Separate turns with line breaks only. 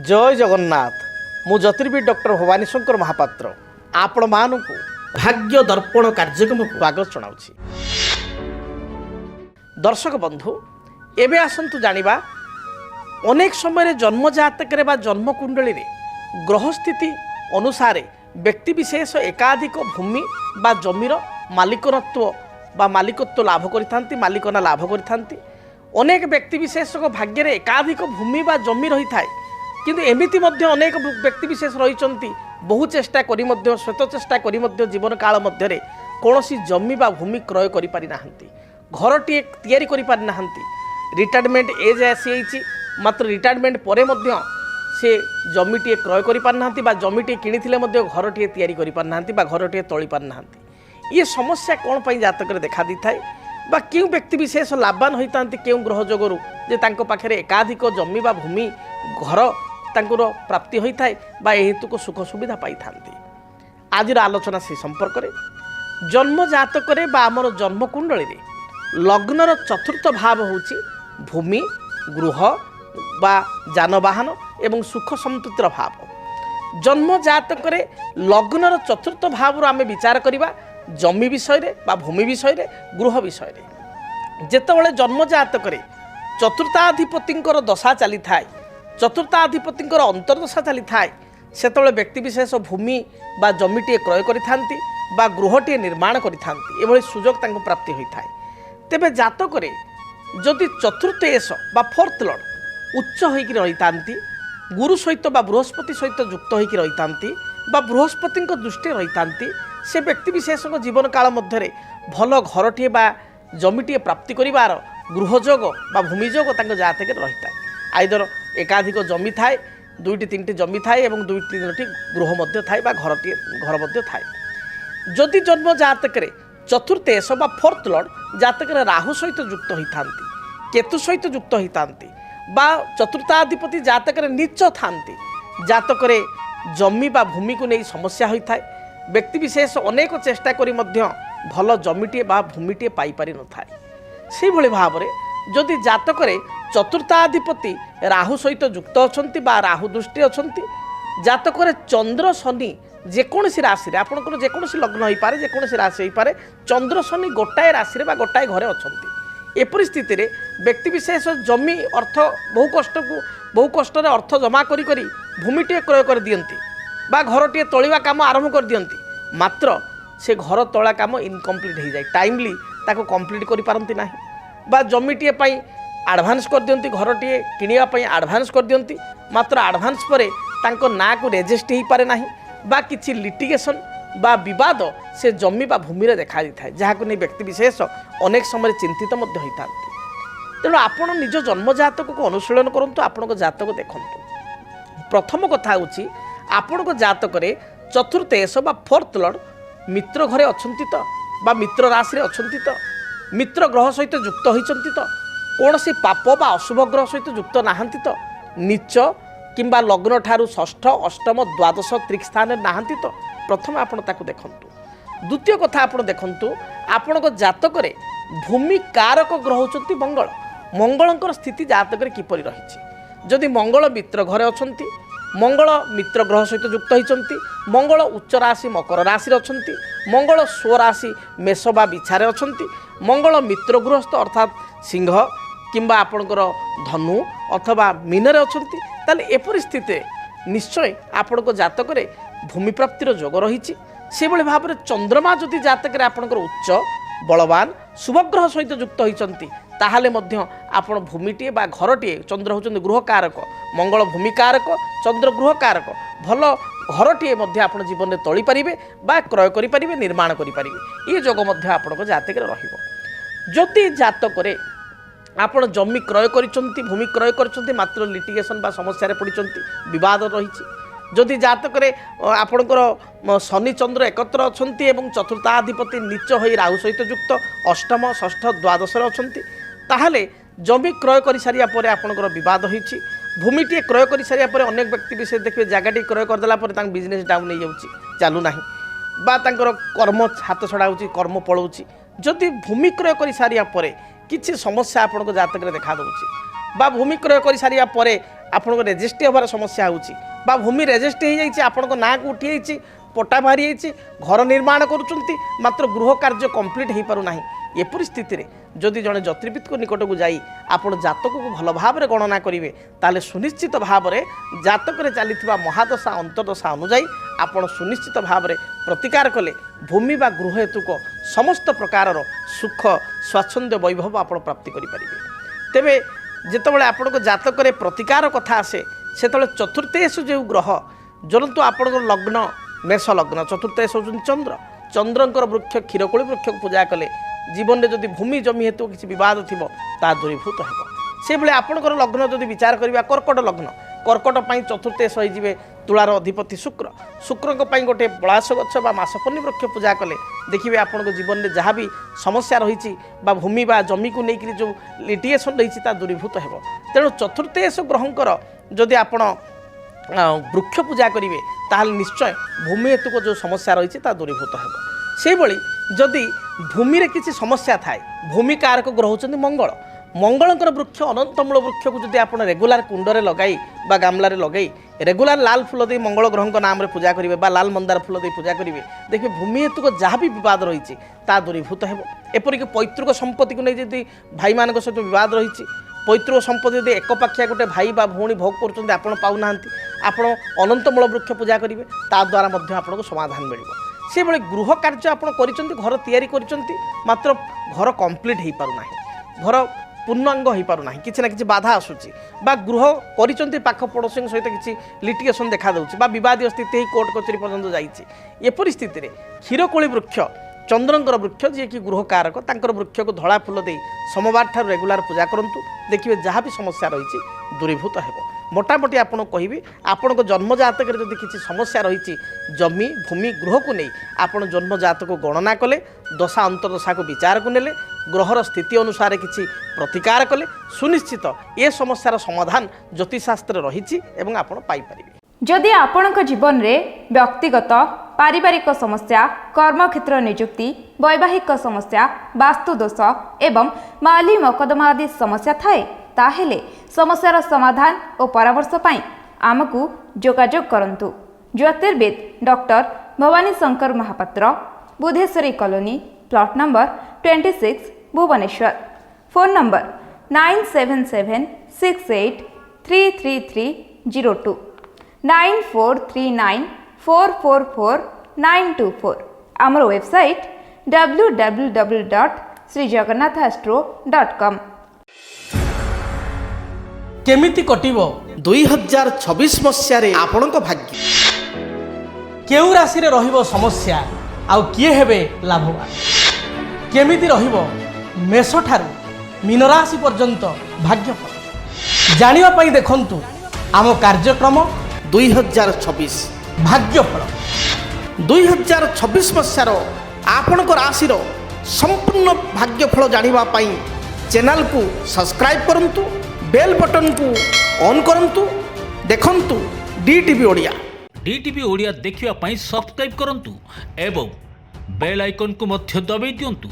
जय जगन्नाथ मु ज्योतिर्विद डॉक्टर भवानी शंकर महापात्र आपण मानक भाग्य दर्पण कार्यक्रम को स्वागत जनाऊँ। दर्शक बंधु एबे आसंतु जानिबा अनेक समय जन्म जातक जन्म कुंडली ग्रह स्थिति अनुसार व्यक्ति विशेष एकाधिक भूमि बा जमीर मालिकत्व बा मालिकत्व लाभ करिथांती मालिकना लाभ करिथांती। अनेक व्यक्ति विशेष भाग्य एकाधिक भूमि बा जमी रही थाए किंतु एमिति मध्य अनेक व्यक्ति विशेष रही बहु चेष्टा करी मध्य श्वेत चेष्टा करी मध्य जीवन काल मध्य कौनसी जमी बा भूमि क्रय करि पारि नाहंती घरटी तैयारी करि पारि नाहंती। रिटायरमेंट एज आसी मात्र रिटायरमेंट परे मध्य से जमीटे क्रय करि पारि नाहंती बा जमीटे किनिथिले मध्य घरटी तैयारी करि पारि नाहंती बा घरटी तोली पारि नाहंती। ये समस्या कौन पई जातक देखा दी थाए बा क्यों व्यक्ति विशेष लाभवान होता क्यों ग्रह जोगरु जे तांको पाखरे एकाधिक जमी बा भूमि घर तांकुर प्राप्ति होता है बा हेतु को सुख सुविधा पाई थांती। आज आलोचना से संपर्क रे जन्म जातक रे बा आमर जन्म कुंडली रे लग्नर चतुर्थ भाव होची भूमि गृह बा जानवाहन एवं सुख संतृप्तिर भाव। जन्म जातक रे लग्नर चतुर्थ भाव आमे विचार करिबा जमी विषय रे बा भूमि विषय रे गृह विषय रे। जेतेबेले जन्म जातक रे चतुर्थाधिपतिंकर दशा चली थाए चतुर्थाधिपतिंकर अंतर्दशा चली थाए सेतेबेले व्यक्ति विशेष भूमि बा जमीटे क्रय करिथांती बा गृहटे निर्माण करिथांती एभली सुजोग तांको प्राप्ति होइथाए। तेबे जातक रे जदि चतुर्थ एस बा फोर्थ लॉर्ड उच्च होइकि रहितांती गुरु सहित बा बृहस्पति सहित युक्त होइकि रहितांती बा बृहस्पति दृष्टि रहितांती से व्यक्ति विशेष जीवन काल मध्य भल घरटे बा जमीटे प्राप्ति करिवार गृहजोग बा भूमिजोग तांको जातक रही थाए। आइदर एकाधिक जमी थाए दुईटी तीनटी जमी थाए एवं दुईटी तीनटी गृह मध्य थाए बा घर मध्य थाए। जदि जन्म जातक चतुर्थ एस बा फोर्थ लॉर्ड जातक राहु सहित युक्त होइथांती केतु सहित युक्त होइथांती बा चतुर्थाधिपति जातक नीच थांती जातक जमी बा भूमि को नहीं समस्या होइथाए। व्यक्ति विशेष अनेक चेष्टा करी मध्य भल जमीटे बा भूमिटे पाई पारि न थाए। से भली भाव रे जदि जातक चतुर्थाधिपति राहु सहित युक्त अछंती बा राहु दृष्टि अछंती जातक चंद्र शनि जेकोसी राशि रे आपनकर जेकोसी लग्न होई पारे जेकोसी राशि होई पारे चंद्र शनि गोटाए राशि रे बा गोटाए घरे अछंती। ए परिस्थिति रे व्यक्ति विशेष जमी अर्थ बहु कष्ट रे अर्थ जमा करी करी भूमिटे क्रय कर दियंती बा घरटे तोलिबा काम आरंभ कर दियंती मात्र से घर तोला काम इनकम्प्लीट हो जाए टाइमली ताको कंप्लीट करि पारंती नाही बा जमीटे पई एडवांस कर दियंती घरटे किनिया पई एडवांस कर दियंती मात्र एडवांस परे तांको ना को रेजिस्ट ही पारे नाही बा किछि लिटिगेशन बा विवाद से जमी बा भूमि रे देखा दिथाय जहाको नै व्यक्ति विशेष अनेक समय चिंतित मध्य होइतांती। तेणु आपण निज जन्म जातक को अनुशीलन करंतु आपनको जातक देखंतु। प्रथम कथा होछि आपनको जातक चतुर्थ एस बा फोर्थ लॉर्ड मित्र घरे अछंती तो बा मित्र राशि रे अछंती तो मित्र ग्रह सहित युक्त होइचंती तो कौनसी पाप बा अशुभ ग्रह सहित युक्त नाहंती तो नीच किंबा लग्न ठारू षष्ठ अष्टम द्वादश त्रिक स्थान नाहंती तो प्रथम आपण ताकू देखंतु। द्वितीय कथा आपण देखंतु आपनको जातक भूमि कारक ग्रह होचंती मंगल मंगलंकर स्थिति जातक किपरि रहिछि। जदि मंगल मित्र घरे अछंती मंगल मित्र ग्रह सहित युक्त होइचंती मंगल उच्च राशि मकर राशि रे अछंती मंगल स्वराशि मेष बा बिछारे अछंती मंगल मित्र गृहस्थ अर्थात सिंह किंबा आपणकर धनु अथवा मीन रे अछंती ताले ए परिस्थिति निश्चय आपणक जातक भूमि प्राप्तिर जोग रही। से भली भाव में चंद्रमा जदि जातक आपणकर उच्च बलवान शुभग्रह सहित युक्त होइचंती ताहाले मध्य आपण भूमिटे बा घरटे चंद्र होचंती गृह कारक मंगल भूमि कारक चंद्र गृह कारक भल घरटे मध्य आपण जीवन में तोली पारिबे बा क्रय करि पारिबे निर्माण करि पारिबे ये जोग मध्य आपणक जातक रहिबो। जदि जातक आपण जमी क्रय करिसंती भूमि क्रय करिसंती मात्र लिटिगेशन बा समस्या रे पडिसंती विवाद रहिछि। जदि जातक आपणकर शनि चंद्र एकत्र अछंती एवं चतुर्थाधिपति नीच होई राहु सहित युक्त अष्टम षष्ठ द्वादश अछंती ताहाले जमी क्रय कर सारिया परे आपणकर विवाद होइछि। भूमिटे क्रय कर सारिया परे अनेक व्यक्ति विशेष देखिए जगहटी क्रय करदेला परे तांक बिजनेस डाउन हो जाउछि चालू नाही बा तांकर कर्म हाथ छड़ा होछि कर्म पळौछि। जदि भूमि क्रय कर सारिया परे किछि समस्या आपणक जातक देखा दउछि बा भूमि क्रय कर सारिया परे ଆପଣଙ୍କ ରେଜିଷ୍ଟ୍ରି ହେବାର ସମସ୍ୟା ହେଉଛି ବା ଭୂମି ରେଜିଷ୍ଟ୍ରି ହୋଇଯାଇଛି ଆପଣଙ୍କ ନାଁକୁ ଉଠିଯାଇଛି ପଟ୍ଟା ବାହାରି ଯାଇଛି ଘର ନିର୍ମାଣ କରୁଛନ୍ତି ମାତ୍ର ଗୃହ କାର୍ଯ୍ୟ କମ୍ପ୍ଲିଟ୍ ହୋଇପାରୁନାହିଁ ଏପରି ସ୍ଥିତିରେ ଯଦି ଜଣେ ଜ୍ୟୋତିର୍ବିଦଙ୍କ ନିକଟକୁ ଯାଇ ଆପଣ ଜାତକକୁ ଭଲ ଭାବରେ ଗଣନା କରିବେ ତାହେଲେ ସୁନିଶ୍ଚିତ ଭାବରେ ଜାତକରେ ଚାଲିଥିବା ମହାଦଶା ଅନ୍ତର୍ଦଶା ଅନୁଯାୟୀ ଆପଣ ସୁନିଶ୍ଚିତ ଭାବରେ ପ୍ରତିକାର କଲେ ଭୂମି ବା ଗୃହ ହେତୁକ ସମସ୍ତ ପ୍ରକାରର ସୁଖ ସ୍ୱାଚ୍ଛନ୍ଦ୍ୟ ବୈଭବ ଆପଣ ପ୍ରାପ୍ତି କରିପାରିବେ। ତେବେ ଯେତେବେଳେ ଆପଣଙ୍କ ଜାତକରେ ପ୍ରତିକାର କଥା ଆସେ ସେତେବେଳେ ଚତୁର୍ଥେଷୁ ଯେଉଁ ଗ୍ରହ ଜଣନ୍ତୁ ଆପଣଙ୍କ ଲଗ୍ନ ମେଷ ଲଗ୍ନ ଚତୁର୍ଥେଷ ହେଉଛନ୍ତି ଚନ୍ଦ୍ର ଚନ୍ଦ୍ରଙ୍କର ବୃକ୍ଷ କ୍ଷୀରକୋଳି ବୃକ୍ଷକୁ ପୂଜା କଲେ ଜୀବନରେ ଯଦି ଭୂମି ଜମି ହେତୁ କିଛି ବିବାଦ ଥିବ ତାହା ଦୂରୀଭୂତ ହେବ। ସେଭଳି ଆପଣଙ୍କର ଲଗ୍ନ ଯଦି ବିଚାର କରିବା କର୍କଟ ଲଗ୍ନ କର୍କଟ ପାଇଁ ଚତୁର୍ଥେଷ ହୋଇଯିବେ ତୁଳାର ଅଧିପତି ଶୁକ୍ର ଶୁକ୍ରଙ୍କ ପାଇଁ ଗୋଟେ ପଳାଶ ଗଛ ବା ମାସପନ୍ନୀ ବୃକ୍ଷ ପୂଜା କଲେ ଦେଖିବେ ଆପଣଙ୍କ ଜୀବନରେ ଯାହା ବି ସମସ୍ୟା ରହିଛି ବା ଭୂମି ବା ଜମିକୁ ନେଇକରି ଯେଉଁ ଲିଟିଗେସନ୍ ରହିଛି ତାହା ଦୂରୀଭୂତ ହେବ। ତେଣୁ ଚତୁର୍ଥେଷ ଗ୍ରହଙ୍କର ଯଦି ଆପଣ ବୃକ୍ଷ ପୂଜା କରିବେ ତାହେଲେ ନିଶ୍ଚୟ ଭୂମି ହେତୁକ ଯେଉଁ ସମସ୍ୟା ରହିଛି ତାହା ଦୂରୀଭୂତ ହେବ। ସେହିଭଳି ଯଦି ଭୂମିରେ କିଛି ସମସ୍ୟା ଥାଏ ଭୂମି କାରକ ଗ୍ରହ ହେଉଛନ୍ତି ମଙ୍ଗଳ ମଙ୍ଗଳଙ୍କର ବୃକ୍ଷ ଅନନ୍ତମୂଳ ବୃକ୍ଷକୁ ଯଦି ଆପଣ ରେଗୁଲାର କୁଣ୍ଡରେ ଲଗାଇ ବା ଗାମଲାରେ ଲଗାଇ ରେଗୁଲାର ଲାଲ ଫୁଲ ଦେଇ ମଙ୍ଗଳ ଗ୍ରହଙ୍କ ନାମରେ ପୂଜା କରିବେ ବା ଲାଲ ମନ୍ଦାର ଫୁଲ ଦେଇ ପୂଜା କରିବେ ଦେଖିବେ ଭୂମି ହେତୁକ ଯାହା ବି ବିବାଦ ରହିଛି ତାହା ଦୂରୀଭୂତ ହେବ। ଏପରିକି ପୈତୃକ ସମ୍ପତ୍ତିକୁ ନେଇ ଯଦି ଭାଇମାନଙ୍କ ସହିତ ବିବାଦ ରହିଛି ପୈତୃକ ସମ୍ପତ୍ତି ଯଦି ଏକପାଖିଆ ଗୋଟେ ଭାଇ ବା ଭଉଣୀ ଭୋଗ କରୁଛନ୍ତି ଆପଣ ପାଉନାହାନ୍ତି ଆପଣ ଅନନ୍ତମୂଳ ବୃକ୍ଷ ପୂଜା କରିବେ ତାଦ୍ୱାରା ମଧ୍ୟ ଆପଣଙ୍କୁ ସମାଧାନ ମିଳିବ। ସେଭଳି ଗୃହ କାର୍ଯ୍ୟ ଆପଣ କରିଛନ୍ତି ଘର ତିଆରି କରିଛନ୍ତି ମାତ୍ର ଘର କମ୍ପ୍ଲିଟ୍ ହୋଇପାରୁନାହିଁ ଘର ପୂର୍ଣ୍ଣାଙ୍ଗ ହୋଇପାରୁନାହିଁ କିଛି ନା କିଛି ବାଧା ଆସୁଛି ବା ଗୃହ କରିଛନ୍ତି ପାଖ ପଡ଼ୋଶୀଙ୍କ ସହିତ କିଛି ଲିଟିଗେସନ୍ ଦେଖାଦେଉଛି ବା ବିବାଦୀୟ ସ୍ଥିତି ହେଇ କୋର୍ଟ କଚେରୀ ପର୍ଯ୍ୟନ୍ତ ଯାଇଛି ଏପରି ସ୍ଥିତିରେ କ୍ଷୀରକୋଳି ବୃକ୍ଷ ଚନ୍ଦ୍ରଙ୍କର ବୃକ୍ଷ ଯିଏକି ଗୃହ କାରକ ତାଙ୍କର ବୃକ୍ଷକୁ ଧଳା ଫୁଲ ଦେଇ ସୋମବାର ଠାରୁ ରେଗୁଲାର ପୂଜା କରନ୍ତୁ ଦେଖିବେ ଯାହା ବି ସମସ୍ୟା ରହିଛି ଦୂରୀଭୂତ ହେବ। ମୋଟାମୋଟି ଆପଣଙ୍କୁ କହିବି ଆପଣଙ୍କ ଜନ୍ମ ଜାତକରେ ଯଦି କିଛି ସମସ୍ୟା ରହିଛି ଜମି ଭୂମି ଗୃହକୁ ନେଇ ଆପଣ ଜନ୍ମ ଜାତକକୁ ଗଣନା କଲେ ଦଶା ଅନ୍ତର୍ଦଶାକୁ ବିଚାରକୁ ନେଲେ ଗ୍ରହର ସ୍ଥିତି ଅନୁସାରେ କିଛି ପ୍ରତିକାର କଲେ ସୁନିଶ୍ଚିତ ଏ ସମସ୍ୟାର ସମାଧାନ ଜ୍ୟୋତିଷଶାସ୍ତ୍ରରେ ରହିଛି ଏବଂ ଆପଣ ପାଇପାରିବେ।
ଯଦି ଆପଣଙ୍କ ଜୀବନରେ ବ୍ୟକ୍ତିଗତ ପାରିବାରିକ ସମସ୍ୟା କର୍ମକ୍ଷେତ୍ର ନିଯୁକ୍ତି ବୈବାହିକ ସମସ୍ୟା ବାସ୍ତୁ ଦୋଷ ଏବଂ ମାଲି ମକଦ୍ଦମା ଆଦି ସମସ୍ୟା ଥାଏ ତାହେଲେ ସମସ୍ୟାର ସମାଧାନ ଓ ପରାମର୍ଶ ପାଇଁ ଆମକୁ ଯୋଗାଯୋଗ କରନ୍ତୁ। ଜ୍ୟୋତିର୍ବିଦ doctor Bhabani Shankar Mahapatra Budheswari colony plot number 26 Bhubaneswar phone number 9776833302 9439444924 ଆମର ୱେବସାଇଟ୍ www.srijagannathastro.com।
କେମିତି କଟିବ 2026 ମସିହାରେ ଆପଣଙ୍କ ଭାଗ୍ୟ କେଉଁ ରାଶିରେ ରହିବ ସମସ୍ୟା ଆଉ କିଏ ହେବେ ଲାଭବାନ କେମିତି ରହିବ ମେଷଠାରୁ ମୀନରାଶି ପର୍ଯ୍ୟନ୍ତ ଭାଗ୍ୟଫଳ ଜାଣିବା ପାଇଁ ଦେଖନ୍ତୁ ଆମ କାର୍ଯ୍ୟକ୍ରମ 2026 ଭାଗ୍ୟଫଳ 2026 ମସିହାର ଆପଣଙ୍କ ରାଶିର ସମ୍ପୂର୍ଣ୍ଣ ଭାଗ୍ୟଫଳ ଜାଣିବା ପାଇଁ ଚ୍ୟାନେଲକୁ ସବସ୍କ୍ରାଇବ୍ କରନ୍ତୁ ବେଲ୍ ବଟନକୁ ଅନ୍ କରନ୍ତୁ ଦେଖନ୍ତୁ DTV ଓଡ଼ିଆ
DTV ଓଡ଼ିଆ ଦେଖିବା ପାଇଁ ସବସ୍କ୍ରାଇବ୍ କରନ୍ତୁ ଏବଂ ବେଲ୍ ଆଇକନ୍କୁ ମଧ୍ୟ ଦବାଇ ଦିଅନ୍ତୁ।